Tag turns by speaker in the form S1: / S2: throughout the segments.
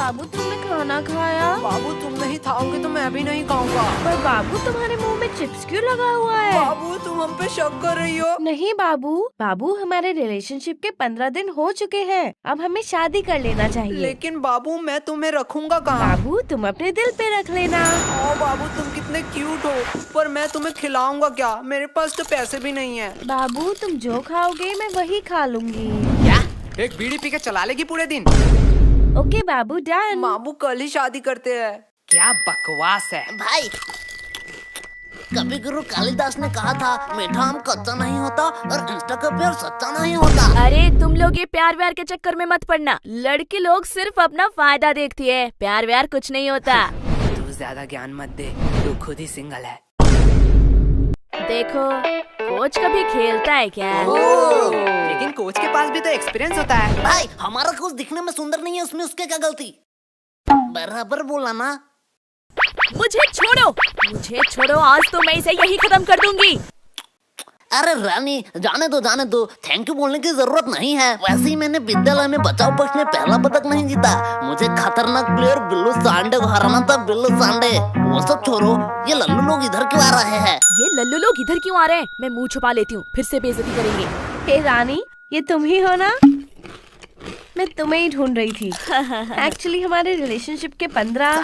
S1: बाबू तुमने खाना खाया?
S2: बाबू तुम नहीं खाओगे तो मैं भी नहीं खाऊंगा।
S1: पर बाबू तुम्हारे मुंह में चिप्स क्यों लगा हुआ है?
S2: बाबू तुम हम पे शक कर रही हो?
S1: नहीं बाबू, बाबू हमारे रिलेशनशिप के 15 दिन हो चुके हैं, अब हमें शादी कर लेना चाहिए।
S2: लेकिन बाबू मैं तुम्हें रखूंगा कहाँ?
S1: बाबू तुम अपने दिल पे रख लेना।
S2: ओ बाबू तुम कितने क्यूट हो, पर मैं तुम्हें खिलाऊंगा क्या? मेरे पास तो पैसे भी नहीं है।
S1: बाबू तुम जो खाओगे मैं वही खा लूंगी।
S2: क्या? एक बीड़ी पी के चला लेगी पूरे दिन?
S1: ओके बाबू डन।
S2: बाबू कल ही शादी करते हैं। क्या बकवास है
S3: भाई, कवि गुरु कालिदास ने कहा था मीठा आम कच्चा नहीं होता और इंस्टा का प्यार सच्चा नहीं होता।
S4: अरे तुम लोग ये प्यार व्यार के चक्कर में मत पड़ना, लड़की लोग सिर्फ अपना फायदा देखती है, प्यार व्यार कुछ नहीं होता।
S2: तू ज्यादा ज्ञान मत दे, तू खुद ही सिंगल है।
S4: देखो कोच कभी खेलता है क्या?
S2: लेकिन कोच के पास भी तो एक्सपीरियंस होता है।
S3: भाई हमारा कोच दिखने में सुंदर नहीं है, उसमें उसके क्या गलती? बराबर बोला ना।
S4: मुझे छोड़ो, आज तो मैं इसे यही खत्म कर दूंगी।
S3: अरे रानी जाने दो, थैंक यू बोलने की जरूरत नहीं है। वैसे ही मैंने विद्यालय में बचाव पक्ष में पहला पदक नहीं जीता, मुझे खतरनाक प्लेयर बिल्लू सांडे को हराना था। बिल्लू सांडे वो सब छोड़ो, ये लल्लू लोग इधर क्यों आ रहे हैं?
S4: ये लल्लू लोग इधर क्यों आ रहे हैं? मैं मुंह छुपा लेती हूँ, फिर से बेइज्जती करेंगे।
S1: हे रानी, ये तुम ही हो ना? मैं तुम्हें ही ढूंढ रही थी। एक्चुअली हमारे रिलेशनशिप के
S3: 15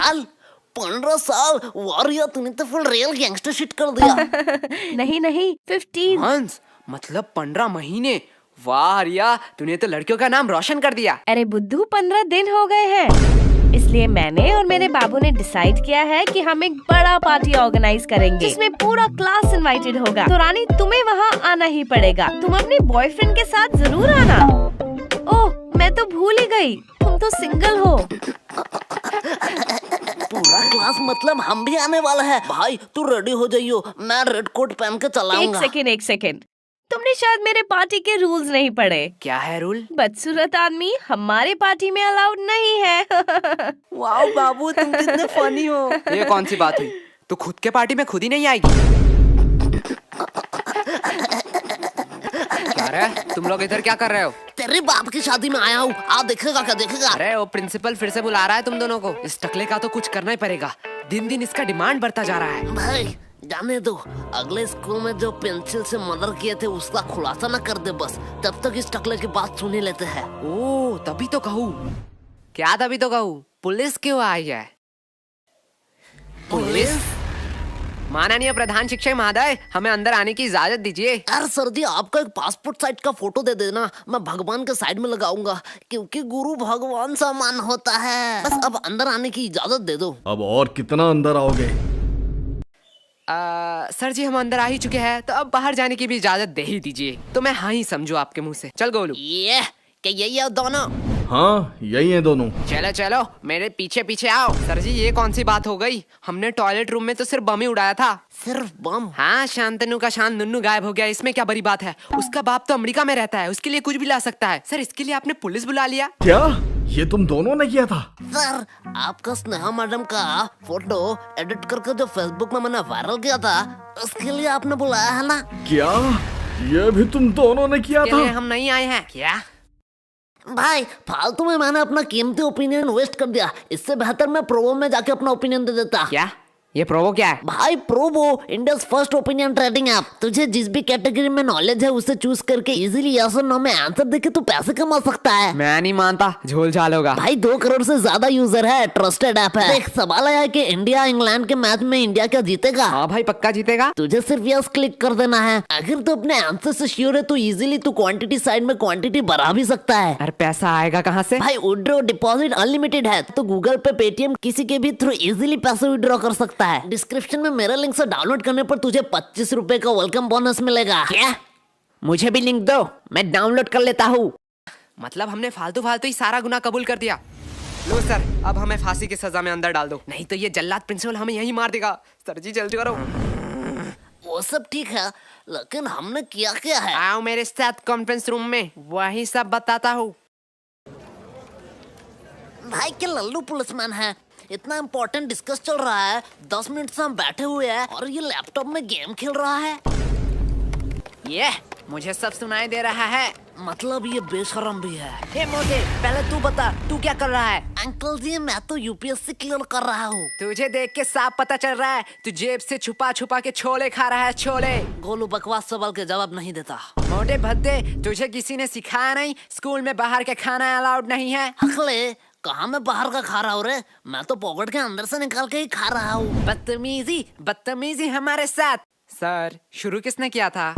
S3: साल वारिया, तूने तो फुल रियल गैंगस्टर शिट कर दिया।
S1: नहीं 15
S2: मंथ्स मतलब 15 महीने। वाह रिया, तूने तो लड़कियों का नाम रोशन कर दिया।
S1: अरे बुद्धू 15 दिन हो गए हैं, इसलिए मैंने और मेरे बाबू ने डिसाइड किया है कि हम एक बड़ा पार्टी ऑर्गेनाइज करेंगे जिसमें पूरा क्लास इनवाइटेड होगा। तो रानी तुम्हें वहाँ आना ही पड़ेगा, तुम अपने बॉयफ्रेंड के साथ जरूर आना। ओह मैं तो भूल ही गई, तुम तो सिंगल हो।
S3: पूरा क्लास मतलब हम भी आने वाला है। भाई तू रेडी हो जाइयो, मैं रेड कोट पहन के चलाऊंगा।
S1: एक सेकेंड, तुमने शायद मेरे पार्टी के रूल्स नहीं पढ़े।
S2: क्या है रूल?
S1: बदसूरत आदमी हमारे पार्टी में अलाउड नहीं है।
S2: वाह बाबू तुम कितने फनी हो। ये कौन सी बात हुई? तू खुद के पार्टी में खुद ही नहीं आएगी? क्या रे, तुम लोग इधर क्या कर रहे हो?
S3: तेरे बाप की शादी में आया हूँ, आ देखेगा क्या देखेगा।
S2: अरे वो प्रिंसिपल फिर से बुला रहा है तुम दोनों को। इस टकले का तो कुछ करना ही पड़ेगा, दिन दिन इसका डिमांड बढ़ता जा रहा है।
S3: भाई जाने दो, अगले स्कूल में जो पेंसिल से मर्डर किए थे उसका खुलासा न कर दे बस, तब तक इस टकले की बात सुन ही लेते हैं।
S2: ओ तभी तो कहूँ। क्या तभी तो कहूँ? पुलिस क्यों आई है? पुलिस? माननीय प्रधान शिक्षक महोदय, हमें अंदर आने की इजाजत दीजिए।
S3: यार सर जी, आपका एक पासपोर्ट साइज का फोटो दे देना, मैं भगवान के साइड में लगाऊंगा, क्योंकि गुरु भगवान समान होता है। बस अब अंदर आने की इजाजत दे दो।
S5: अब और कितना अंदर आओगे?
S2: सर जी हम अंदर आ ही चुके हैं, तो अब बाहर जाने की भी इजाजत दे ही दीजिए। तो मैं हाँ ही समझू आपके मुंह से। चल गोलू।
S3: ये क्या यही है दोनों?
S5: हाँ यही है दोनों।
S2: चलो चलो मेरे पीछे पीछे आओ। सर जी ये कौन सी बात हो गई? हमने टॉयलेट रूम में तो सिर्फ बम ही उड़ाया था।
S3: सिर्फ बम?
S2: हाँ, शांतनु का शान नुन्नू गायब हो गया, इसमें क्या बड़ी बात है? उसका बाप तो अमेरिका में रहता है, उसके लिए कुछ भी ला सकता है। सर इसके लिए आपने पुलिस बुला लिया?
S5: क्या ये तुम दोनों ने किया था?
S3: सर आपका स्नेहा मैडम का फोटो एडिट करके जो फेसबुक में मैंने वायरल किया था, उसके लिए आपने बुलाया है ना?
S5: क्या ये भी तुम दोनों ने किया था?
S2: हम नहीं आए हैं क्या?
S3: भाई फालतू में मैंने अपना कीमती ओपिनियन वेस्ट कर दिया, इससे बेहतर मैं प्रोवो में जाके अपना ओपिनियन दे देता।
S2: क्या? ये प्रोवो क्या है?
S3: भाई Probo India's first opinion trading app. तुझे जिस भी कैटेगरी में नॉलेज है उसे चूज करके इजीली यस और नो में आंसर देके तू पैसे कमा सकता है।
S2: मैं नहीं मानता, झोल झाल होगा।
S3: भाई 2 करोड़ से ज्यादा यूजर है, ट्रस्टेड ऐप है। देख सवाल आया कि इंडिया इंग्लैंड के मैच में इंडिया क्या जीतेगा?
S2: हाँ भाई पक्का जीतेगा।
S3: तुझे सिर्फ यस क्लिक कर देना है। अगर तू अपने आंसर से श्योर है तो इजीली तू क्वांटिटी साइड में क्वांटिटी बढ़ा भी सकता है।
S2: अरे पैसा आएगा कहाँ से?
S3: भाई विड्रॉ डिपॉजिट अनलिमिटेड है, तो गूगल पे पेटीएम किसी के भी थ्रू इजीली पैसे विड्रॉ कर सकता है। डिस्क्रिप्शन में मेरे लिंक से डाउनलोड करने पर तुझे 25 रुपए का वेलकम बोनस मिलेगा। क्या?
S2: मुझे भी लिंक दो, मैं डाउनलोड कर लेता हूँ। मतलब हमने फालतू फालतू ही सारा गुनाह कबूल कर दिया। लो सर, अब हमें फांसी की सजा में अंदर डाल दो, नहीं तो ये जल्लाद प्रिंसिपल हमें यहीं मार देगा। सर जी जल्दी करो।
S3: वो सब ठीक है, लेकिन हमने किया क्या है?
S2: आओ मेरे साथ कॉन्फ्रेंस रूम में, वही सब बताता हूँ।
S3: भाई क्या लल्लू पुलिसमैन है? इतना इम्पोर्टेंट डिस्कस चल रहा है, 10 मिनट से हम बैठे हुए हैं और ये लैपटॉप में गेम खेल रहा है।
S2: ये मुझे सब सुनाई दे रहा है।
S3: मतलब ये बेशरम भी है।
S2: हे मोटे, पहले तू बता, तू क्या कर रहा है?
S3: अंकल जी मैं तो यूपीएससी क्लियर कर रहा हूँ।
S2: तुझे देख के साफ पता चल रहा है तू जेब से छुपा छुपा के छोले खा रहा है, छोले।
S3: गोलू बकवास सवाल के जवाब नहीं देता।
S2: मोटे भद्दे, तुझे किसी ने सिखाया नहीं स्कूल में बाहर के खाना अलाउड नहीं है?
S3: अखले कहाँ मैं बाहर का खा रहा हूँ रे, मैं तो पॉकेट के अंदर से निकाल के ही खा रहा हूँ।
S2: बदतमीजी बदतमीजी हमारे साथ। सर शुरू किसने किया था?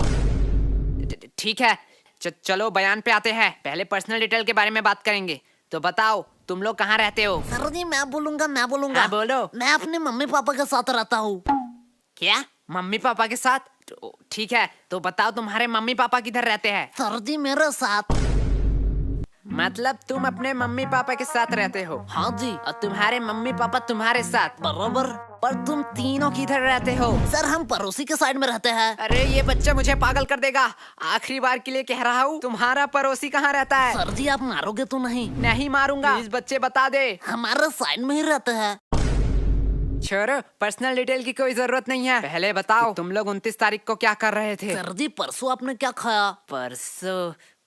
S2: ठीक है, चलो बयान पे आते हैं। पहले पर्सनल डिटेल के बारे में बात करेंगे। तो बताओ तुम लोग कहाँ रहते हो?
S3: सर जी मैं बोलूंगा।
S2: हाँ, बोलो।
S3: मैं अपने मम्मी पापा के साथ रहता हूँ।
S2: क्या मम्मी पापा के साथ? ठीक है, तो बताओ तुम्हारे मम्मी पापा किधर रहते हैं?
S3: सर जी मेरे साथ।
S2: मतलब तुम अपने मम्मी पापा के साथ रहते हो?
S3: हाँ जी।
S2: और तुम्हारे मम्मी पापा तुम्हारे साथ?
S3: बराबर।
S2: पर तुम तीनों किधर रहते हो?
S3: सर हम पड़ोसी के साइड में रहते हैं।
S2: अरे ये बच्चा मुझे पागल कर देगा। आखिरी बार के लिए कह रहा हूँ, तुम्हारा पड़ोसी कहाँ रहता है?
S3: सर जी आप मारोगे तो नहीं?
S2: नहीं मारूंगा। प्लीज बच्चे बता दे।
S3: हमारे साइड में ही रहते हैं।
S2: छोड़ो, पर्सनल डिटेल की कोई जरूरत नहीं है। पहले बताओ तुम लोग 29 तारीख को क्या कर रहे थे?
S3: सर जी परसों आपने क्या खाया?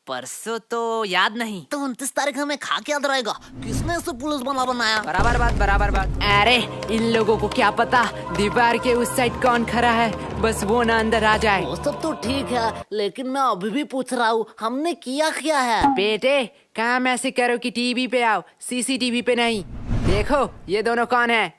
S2: परसों तो याद नहीं।
S3: तो 29 तारीख हमें खा के याद रहेगा? किसने इसे पुलिस बना बनाया?
S2: बराबर बात। अरे इन लोगों को क्या पता दीवार के उस साइड कौन खड़ा है, बस वो ना अंदर आ जाए।
S3: वो सब तो ठीक है, लेकिन मैं अभी भी पूछ रहा हूँ हमने किया क्या है?
S2: बेटे काम ऐसे करो कि टीवी पे आओ, सीसीटीवी पे नहीं। देखो ये दोनों कौन है?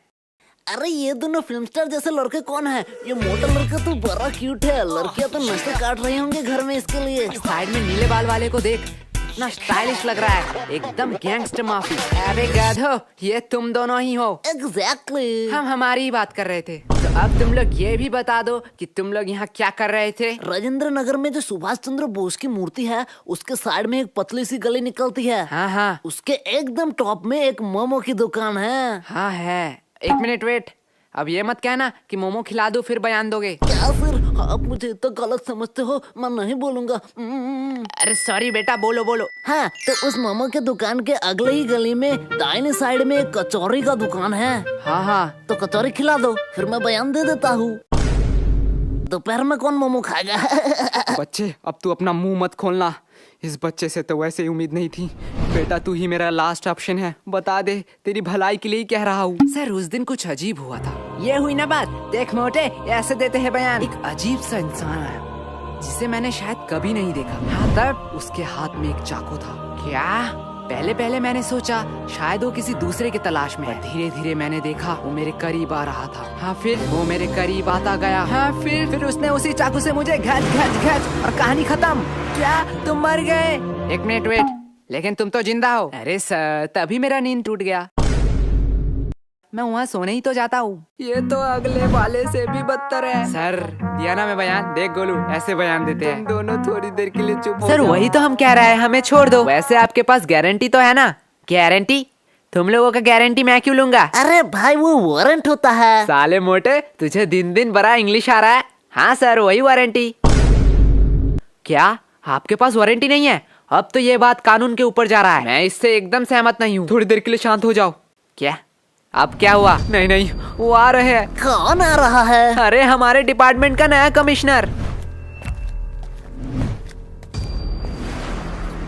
S3: अरे ये दोनों फिल्म स्टार जैसे लड़के कौन है? ये मोटा लड़का तो बड़ा क्यूट है, लड़कियां तो नशे काट रही होंगी घर में इसके लिए।
S2: साइड में नीले बाल वाले को देख, इतना स्टाइलिश लग रहा है, एकदम गैंगस्टर माफी। अरे गाधो, ये तुम दोनों ही हो।
S3: एग्जैक्टली।
S2: हम हमारी ही बात कर रहे थे। तो अब तुम लोग ये भी बता दो कि तुम लोग यहाँ क्या कर रहे थे?
S3: राजेंद्र नगर में जो सुभाष चंद्र बोस की मूर्ति है उसके साइड में एक पतली सी गली निकलती है।
S2: हाँ,
S3: उसके एकदम टॉप में एक मोमो की दुकान है।
S2: हाँ है। एक मिनट वेट, अब ये मत कहना कि मोमो खिला दो फिर बयान दोगे।
S3: क्या सर आप मुझे तो गलत समझते हो, मैं नहीं बोलूंगा।
S2: अरे सॉरी बेटा, बोलो।
S3: हाँ तो उस मोमो के दुकान के अगले ही गली में दाहिने साइड में एक कचौरी का दुकान है।
S2: हाँ
S3: तो कचौरी खिला दो फिर मैं बयान दे देता हूँ। दोपहर में कौन मोमो खाएगा?
S2: बच्चे अब तू अपना मुंह मत खोलना, इस बच्चे से तो वैसे ही उम्मीद नहीं थी। बेटा तू ही मेरा लास्ट ऑप्शन है, बता दे, तेरी भलाई के लिए ही कह रहा हूँ। सर उस दिन कुछ अजीब हुआ था। ये हुई ना बात। देख मोटे, ऐसे देते हैं बयान। एक अजीब सा इंसान आया जिसे मैंने शायद कभी नहीं देखा। हाँ तब उसके हाथ में एक चाकू था। क्या? पहले मैंने सोचा शायद वो किसी दूसरे की तलाश में है। धीरे धीरे मैंने देखा वो मेरे करीब आ रहा था। हाँ फिर वो मेरे करीब आता गया। हाँ फिर उसने उसी चाकू से मुझे घच और कहानी खत्म। क्या तुम मर गए? एक मिनट वेट, लेकिन तुम तो जिंदा हो। अरे सर तभी मेरा नींद टूट गया, मैं वहाँ सोने ही तो जाता हूँ। ये तो अगले वाले से भी बदतर है। सर दिया ना मैं बयान, देख गोलू ऐसे बयान देते हैं। तुम दोनों थोड़ी देर के लिए चुप हो। सर वही तो हम कह रहे हैं, हमें छोड़ दो। वैसे आपके पास गारंटी तो है ना? गारंटी? तुम लोगों का गारंटी मैं क्यों लूंगा?
S3: अरे भाई वो वारंट होता है।
S2: साले मोटे तुझे दिन दिन बड़ा इंग्लिश आ रहा है। हाँ सर वही वारंटी। क्या आपके पास वारंटी नहीं है? अब तो ये बात कानून के ऊपर जा रहा है। मैं इससे एकदम सहमत नहीं हूँ। थोड़ी देर के लिए शांत हो जाओ। क्या अब क्या हुआ? नहीं वो आ रहे हैं।
S3: कौन आ रहा है?
S2: अरे हमारे डिपार्टमेंट का नया कमिश्नर।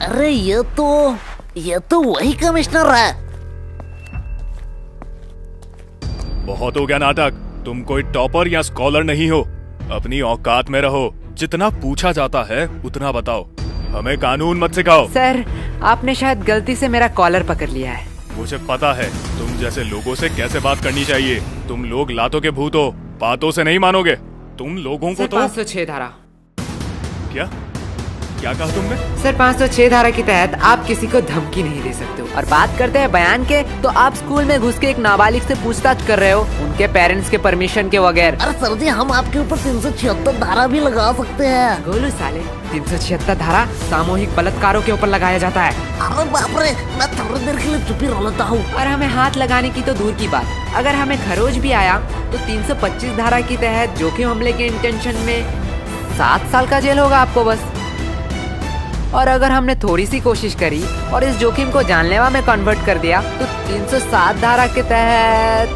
S3: अरे ये तो वही कमिश्नर है।
S6: बहुत हो गया नाटक, तुम कोई टॉपर या स्कॉलर नहीं हो, अपनी औकात में रहो। जितना पूछा जाता है उतना बताओ, हमें कानून मत सिखाओ।
S2: सर आपने शायद गलती से मेरा कॉलर पकड़ लिया है।
S6: मुझे पता है तुम जैसे लोगों से कैसे बात करनी चाहिए। तुम लोग लातों के भूत हो, बातों से नहीं मानोगे। तुम लोगों को तो
S2: 506 धारा।
S6: क्या कहा तुमने?
S2: सर 506 धारा के तहत आप किसी को धमकी नहीं दे सकते हो। और बात करते हैं बयान के, तो आप स्कूल में घुस के एक नाबालिग से पूछताछ कर रहे हो उनके पेरेंट्स के परमिशन के बगैर।
S3: अरे सर जी हम आपके ऊपर 376 धारा भी लगा सकते हैं।
S2: गोलू साले 376 धारा सामूहिक बलात्कारों के ऊपर लगाया जाता है।
S3: अरे बाप रे, मैं थोड़ी देर के लिए चुप ही रह लेता हूँ।
S2: और हमें हाथ लगाने की तो दूर की बात, अगर हमें खरोच भी आया तो 325 धारा के तहत जोखिम हमले के इंटेंशन में 7 साल का जेल होगा आपको बस। और अगर हमने थोड़ी सी कोशिश करी और इस जोखिम को जानलेवा में कन्वर्ट कर दिया तो 307 धारा के तहत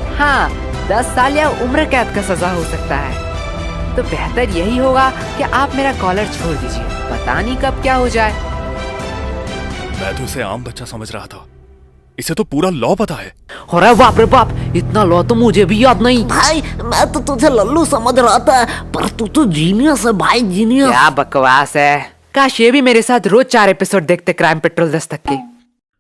S2: 10 साल या उम्र कैद का सजा हो सकता है। तो बेहतर यही होगा कि आप मेरा कॉलर छोड़ दीजिए, पता नहीं कब क्या हो जाए।
S6: मैं तो इसे आम बच्चा समझ रहा था, इसे तो पूरा लॉ पता है।
S3: अरे बाप रे बाप, इतना लॉ तो मुझे भी याद नहीं। भाई मैं तो तुझे लल्लू समझ रहा था, पर तू तो जीनियस है भाई, जीनियस।
S2: क्या बकवास है, काश ये भी मेरे साथ रोज 4 एपिसोड देखते क्राइम पेट्रोल दस्तक के।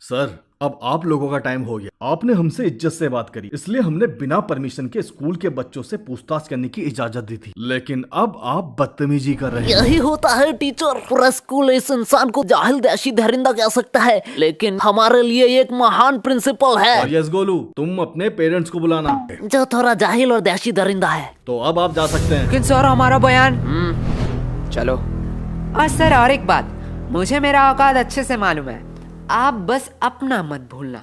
S5: सर अब आप लोगों का टाइम हो गया। आपने हमसे इज्जत से बात करी, इसलिए हमने बिना परमिशन के स्कूल के बच्चों से पूछताछ करने की इजाजत दी थी, लेकिन अब आप बदतमीजी कर रहे हैं।
S3: यही होता है टीचर, पूरा स्कूल इस इंसान को जाहिल देशी दरिंदा कह सकता है, लेकिन हमारे लिए एक महान प्रिंसिपल है।
S5: और यस गोलू, तुम अपने पेरेंट्स को बुलाना।
S3: जो थोड़ा जाहिल और देशी दरिंदा है।
S5: तो अब आप जा सकते हैं।
S2: लेकिन सर हमारा बयान। चलो। और सर और एक बात, मुझे मेरा औकात अच्छे से मालूम है, आप बस अपना मत भूलना।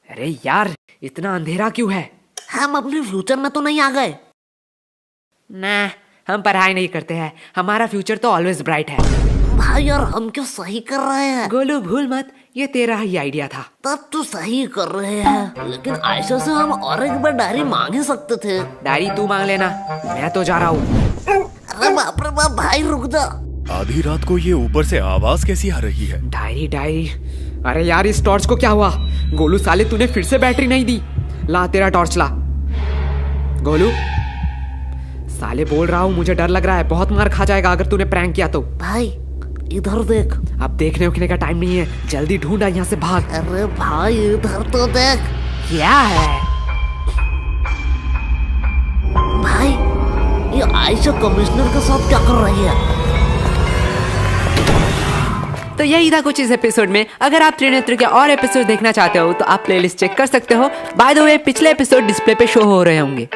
S2: अरे यार, इतना अंधेरा क्यों है?
S3: हम अपने फ्यूचर में तो नहीं आ गए?
S2: ना, हम पढ़ाई नहीं करते हैं, हमारा फ्यूचर तो ऑलवेज ब्राइट है।
S3: भाई यार हम क्यों सही कर रहे हैं?
S2: गोलू भूल मत, ये तेरा ही आइडिया था।
S3: तब तो सही कर रहे हैं, लेकिन आयशा से हम और एक बार डायरी मांग ही सकते थे।
S2: डायरी तू मांग लेना, मैं तो जा रहा हूँ।
S3: अरे बाप रे बाप, भाई रुक जा।
S6: आधी रात को ये ऊपर से आवाज कैसी आ रही है?
S2: डायरी डायरी, अरे यार इस टॉर्च को क्या हुआ? गोलू साले तूने फिर से बैटरी नहीं दी। ला तेरा टॉर्च ला। गोलू साले बोल रहा हूँ, मुझे डर लग रहा है, बहुत मार खा जाएगा अगर तूने प्रैंक किया तो।
S3: भाई इधर देख।
S2: अब देखने उखने का टाइम नहीं है, जल्दी ढूंढा, यहाँ से भाग।
S3: अरे भाई इधर तो देख।
S2: क्या है?
S3: भाई ये आयशा कमिश्नर के साथ क्या कर रही है?
S2: तो यही था कुछ इस एपिसोड में। अगर आप त्रिनेत्र के और एपिसोड देखना चाहते हो तो आप प्लेलिस्ट चेक कर सकते हो। बाय द वे पिछले एपिसोड डिस्प्ले पे शो हो रहे होंगे।